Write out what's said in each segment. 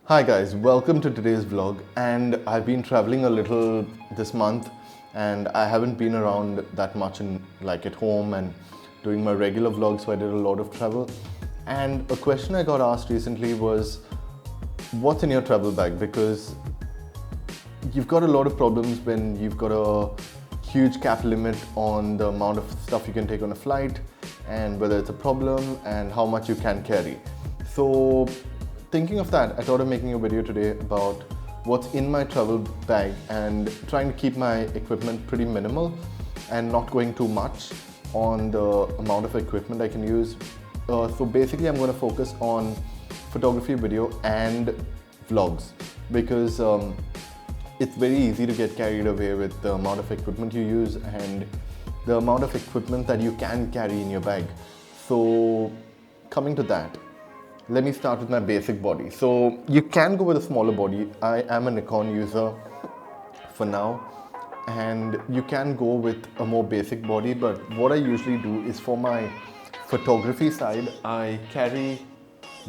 Hi guys, welcome to today's vlog. And I've been traveling a little this month and I haven't been around that much at home and doing my regular vlogs, so I did a lot of travel. And a question I got asked recently was, what's in your travel bag? Because you've got a lot of problems when you've got a huge cap limit on the amount of stuff you can take on a flight and whether it's a problem and how much you can carry. So thinking of that, I thought of making a video today about what's in my travel bag and trying to keep my equipment pretty minimal and not going too much on the amount of equipment I can use. So basically I'm going to focus on photography, video and vlogs because it's very easy to get carried away with the amount of equipment you use and the amount of equipment that you can carry in your bag. So coming to that, let me start with my basic body. So you can go with a smaller body. I am a Nikon user for now, and you can go with a more basic body, but what I usually do is for my photography side, I carry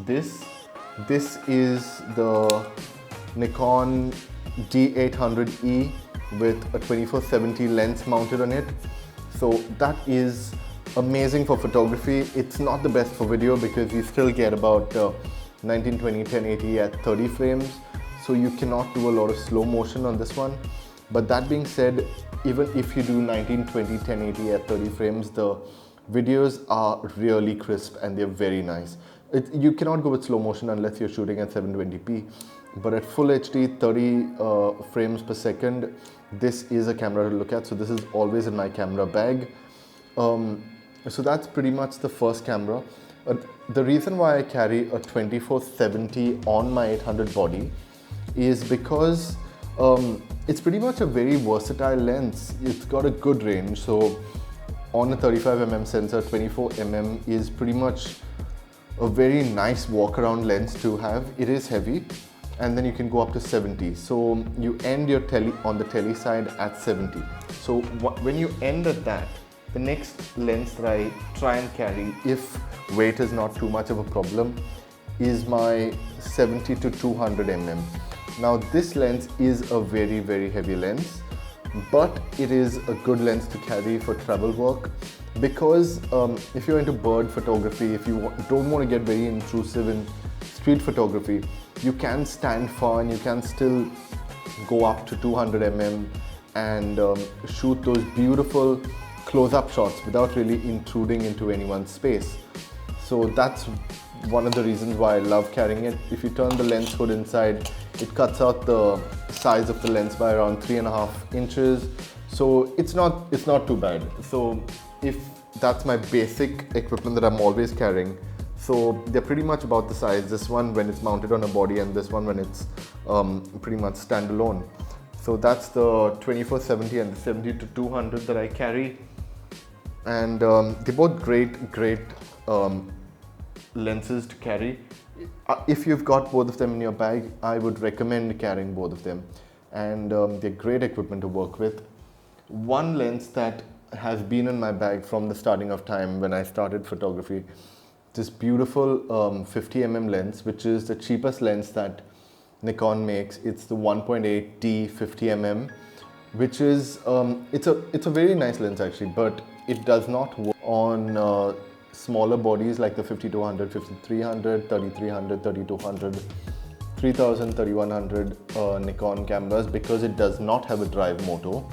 this. This is the Nikon D800E with a 24-70 lens mounted on it. So that is amazing for photography. It's not the best for video because you still get about 1920 1080 at 30 frames, so you cannot do a lot of slow motion on this one. But that being said, even if you do 1920 1080 at 30 frames, the videos are really crisp and they're very nice. You cannot go with slow motion unless you're shooting at 720p, but at full HD 30 frames per second, this is a camera to look at. So this is always in my camera bag. So that's pretty much the first camera. The reason why I carry a 24-70 on my 800 body is because it's pretty much a very versatile lens. It's got a good range. So on a 35mm sensor, 24mm is pretty much a very nice walk around lens to have. It is heavy, and then you can go up to 70. So you end your on the tele side at 70. So when you end at that, the next lens that I try and carry, if weight is not too much of a problem, is my 70 to 200mm. Now this lens is a very, very heavy lens, but it is a good lens to carry for travel work because if you're into bird photography, if you don't want to get very intrusive in street photography, you can stand far and you can still go up to 200mm and shoot those beautiful close-up shots without really intruding into anyone's space. So that's one of the reasons why I love carrying it. If you turn the lens hood inside, it cuts out the size of the lens by around 3.5 inches. So it's not too bad. So if that's my basic equipment that I'm always carrying, so they're pretty much about the size. This one when it's mounted on a body and this one when it's pretty much standalone. So that's the 24-70 and the 70 to 200 that I carry. And they're both great lenses to carry. If you've got both of them in your bag, I would recommend carrying both of them. And they're great equipment to work with. One lens that has been in my bag from the starting of time when I started photography, this beautiful 50mm lens, which is the cheapest lens that Nikon makes. It's the 1.8D 50mm, which is it's a very nice lens actually, but it does not work on smaller bodies like the 5200, 5300, 3300, 3200, 3000, 3100 Nikon cameras because it does not have a drive motor.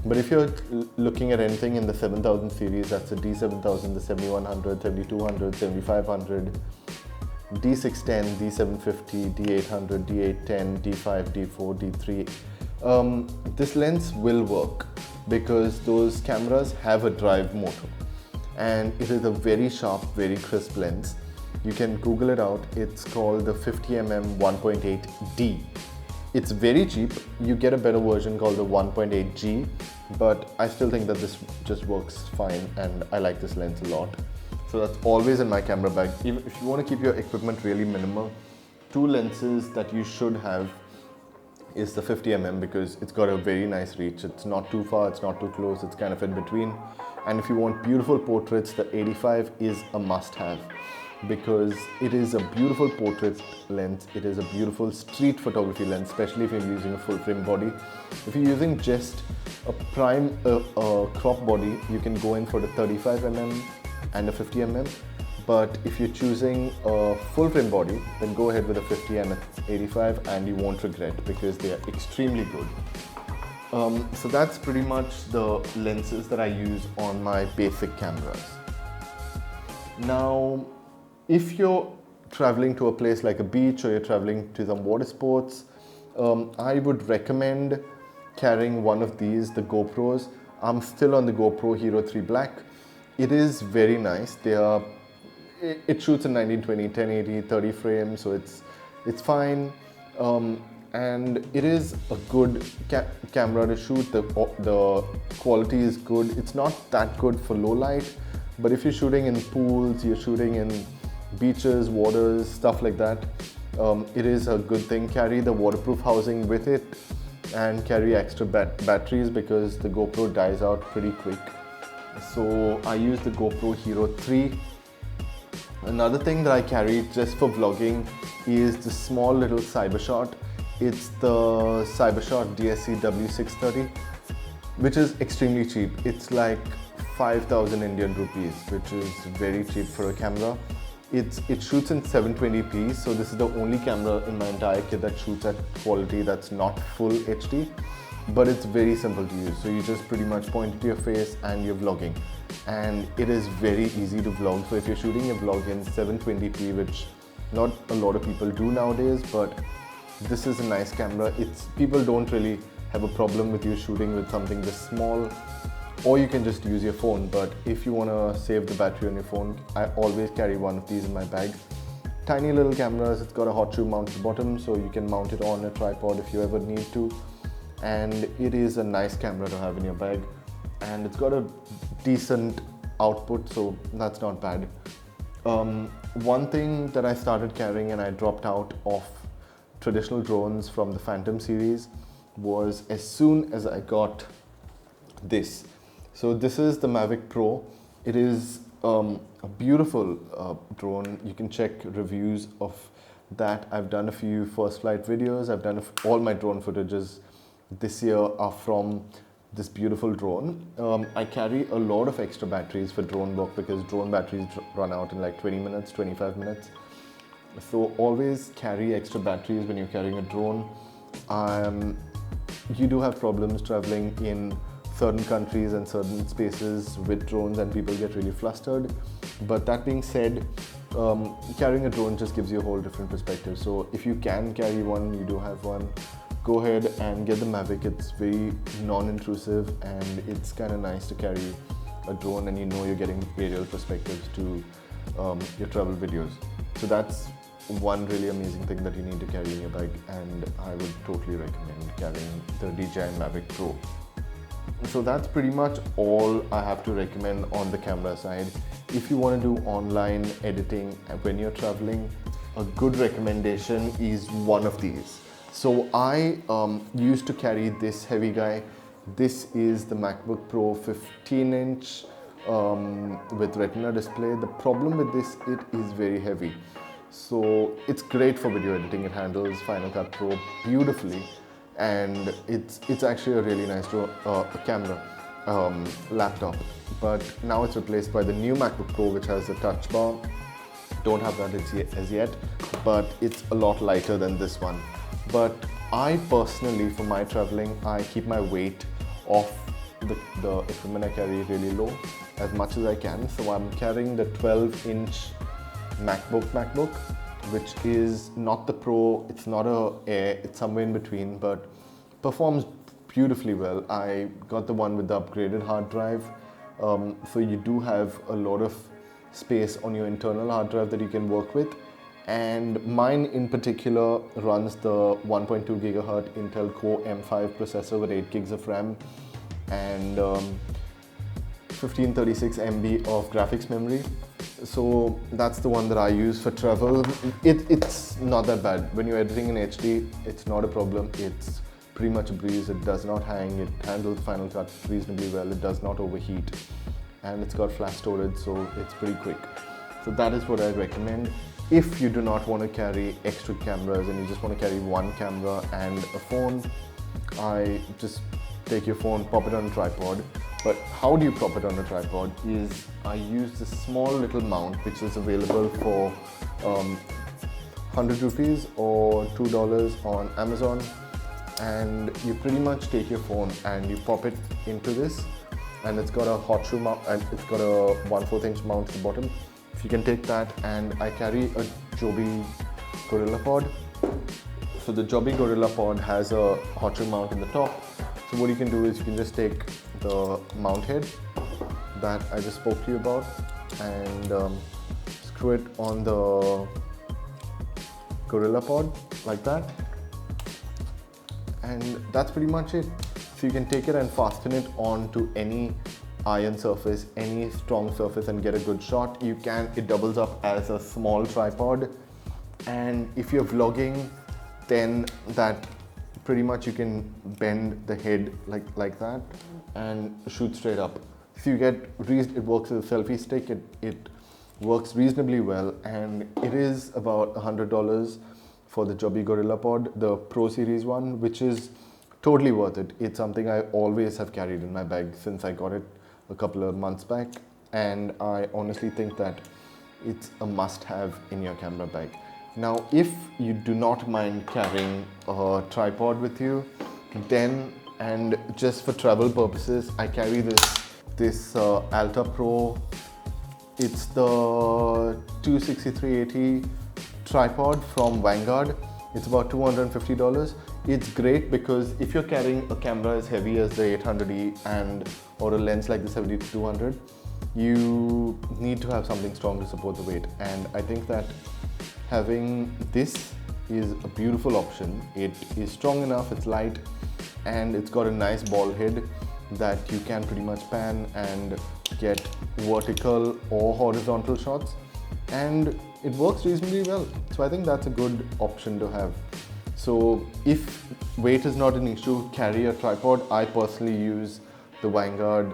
But if you're looking at anything in the 7000 series, that's the D7000, the 7100, 7200, 7500, D610, D750, D800, D810, D5, D4, D3. This lens will work because those cameras have a drive motor and it is a very sharp, very crisp lens. You can Google it out. It's called the 50mm 1.8D. It's very cheap. You get a better version called the 1.8G, but I still think that this just works fine and I like this lens a lot. So that's always in my camera bag. Even if you want to keep your equipment really minimal, two lenses that you should have is the 50mm because it's got a very nice reach. It's not too far, it's not too close, it's kind of in between. And if you want beautiful portraits, the 85 is a must-have. because it is a beautiful portrait lens. It is a beautiful street photography lens, especially if you're using a full frame body. If you're using just a crop body, you can go in for the 35mm and a 50mm. But if you're choosing a full frame body, then go ahead with a 50 and a 85 and you won't regret, because they are extremely good. So that's pretty much the lenses that I use on my basic cameras. Now, if you're traveling to a place like a beach or you're traveling to some water sports, I would recommend carrying one of these, the GoPros. I'm still on the GoPro Hero 3 Black. It is very nice. It shoots in 1920, 1080, 30 frames, so it's fine. And it is a good camera to shoot. The quality is good. It's not that good for low light, but if you're shooting in pools, you're shooting in beaches, waters, stuff like that, it is a good thing. Carry the waterproof housing with it and carry extra batteries, because the GoPro dies out pretty quick. So I use the GoPro Hero 3. Another thing that I carry just for vlogging is the small little Cybershot. It's the Cybershot DSC W630, which is extremely cheap. It's like 5,000 Indian rupees, which is very cheap for a camera. It shoots in 720p, so this is the only camera in my entire kit that shoots at quality that's not full HD, but it's very simple to use. So you just pretty much point it to your face and you're vlogging. And it is very easy to vlog. So if you're shooting a vlog in 720p, which not a lot of people do nowadays, but this is a nice camera. People don't really have a problem with you shooting with something this small, or you can just use your phone. But if you want to save the battery on your phone, I always carry one of these in my bag. Tiny little cameras. It's got a hot shoe mount at the bottom, so you can mount it on a tripod if you ever need to. And it is a nice camera to have in your bag, and it's got a decent output, so that's not bad. One thing that I started carrying and I dropped out of traditional drones from the Phantom series was as soon as I got this. So this is the Mavic Pro. It is a beautiful drone. You can check reviews of that. I've done a few first flight videos. I've done all my drone footages this year are from this beautiful drone. I carry a lot of extra batteries for drone work, because drone batteries run out in like 20 minutes, 25 minutes. So always carry extra batteries when you're carrying a drone. You do have problems traveling in certain countries and certain spaces with drones, and people get really flustered. But that being said, carrying a drone just gives you a whole different perspective. So if you can carry one, you do have one, go ahead and get the Mavic. It's very non-intrusive, and it's kind of nice to carry a drone, and you know you're getting aerial perspectives to your travel videos. So that's one really amazing thing that you need to carry in your bag, and I would totally recommend carrying the DJI Mavic Pro. So that's pretty much all I have to recommend on the camera side. If you want to do online editing when you're traveling, a good recommendation is one of these. So I used to carry this heavy guy. This is the MacBook Pro 15-inch with Retina display. The problem with this, it is very heavy. So it's great for video editing. It handles Final Cut Pro beautifully, and it's actually a really nice camera laptop. But now it's replaced by the new MacBook Pro, which has a touch bar. Don't have that as yet, but it's a lot lighter than this one. But I personally, for my traveling, I keep my weight off the equipment I carry really low as much as I can. So I'm carrying the 12-inch MacBook, which is not the Pro, it's not a Air, it's somewhere in between, but performs beautifully well. I got the one with the upgraded hard drive, so you do have a lot of space on your internal hard drive that you can work with. And mine in particular runs the 1.2 gigahertz Intel Core M5 processor with 8 gigs of RAM and 1536 MB of graphics memory. So that's the one that I use for travel. It's not that bad. When you're editing in HD, it's not a problem. It's pretty much a breeze. It does not hang. It handles Final Cut reasonably well. It does not overheat. And it's got flash storage, so it's pretty quick. So that is what I recommend. If you do not want to carry extra cameras and you just want to carry one camera and a phone, I just take your phone, pop it on a tripod. But how do you pop it on a tripod is I use this small little mount which is available for 100 rupees or $2 on Amazon, and you pretty much take your phone and you pop it into this, and it's got a hot shoe mount and it's got a 1/4 inch mount at the bottom. If you can take that, and I carry a Joby Gorilla Pod. So the Joby Gorilla Pod has a hot shoe mount in the top. So what you can do is you can just take the mount head that I just spoke to you about and screw it on the Gorilla Pod like that, and that's pretty much it. So you can take it and fasten it onto any iron surface, any strong surface, and get a good shot. It doubles up as a small tripod, and if you're vlogging, then that pretty much you can bend the head like that and shoot straight up. So you get, it works as a selfie stick. It works reasonably well, and it is about $100 for the Joby Gorilla Pod, the Pro Series one, which is totally worth it. It's something I always have carried in my bag since I got it a couple of months back, and I honestly think that it's a must-have in your camera bag. Now, if you do not mind carrying a tripod with you, then, and just for travel purposes, I carry this Alta Pro. It's the 26380 tripod from Vanguard. It's about $250. It's great because if you're carrying a camera as heavy as the 800E or a lens like the 70-200, you need to have something strong to support the weight. And I think that having this is a beautiful option. It is strong enough, it's light, and it's got a nice ball head that you can pretty much pan and get vertical or horizontal shots, and it works reasonably well. So I think that's a good option to have. So if weight is not an issue, carry a tripod. I personally use the Vanguard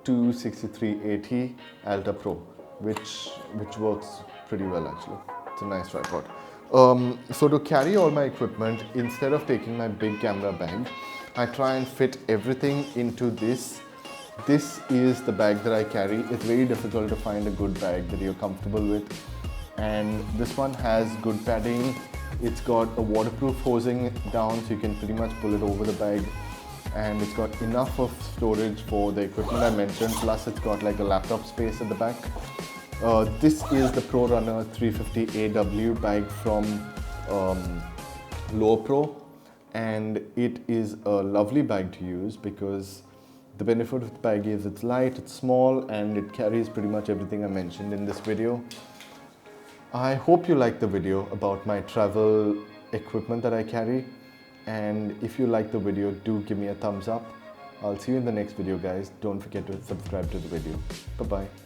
26380 Alta Pro, which works pretty well actually. It's a nice tripod. So to carry all my equipment, instead of taking my big camera bag, I try and fit everything into this. This is the bag that I carry. It's very difficult to find a good bag that you're comfortable with, and this one has good padding. It's got a waterproof hosing down, so you can pretty much pull it over the bag, and it's got enough of storage for the equipment I mentioned, plus it's got like a laptop space at the back. This is the Pro Runner 350AW bag from Low Pro, and it is a lovely bag to use because the benefit of the bag is it's light, it's small, and it carries pretty much everything I mentioned in this video. I hope you liked the video about my travel equipment that I carry, and if you liked the video, do give me a thumbs up. I'll see you in the next video, guys. Don't forget to subscribe to the video. Bye-bye.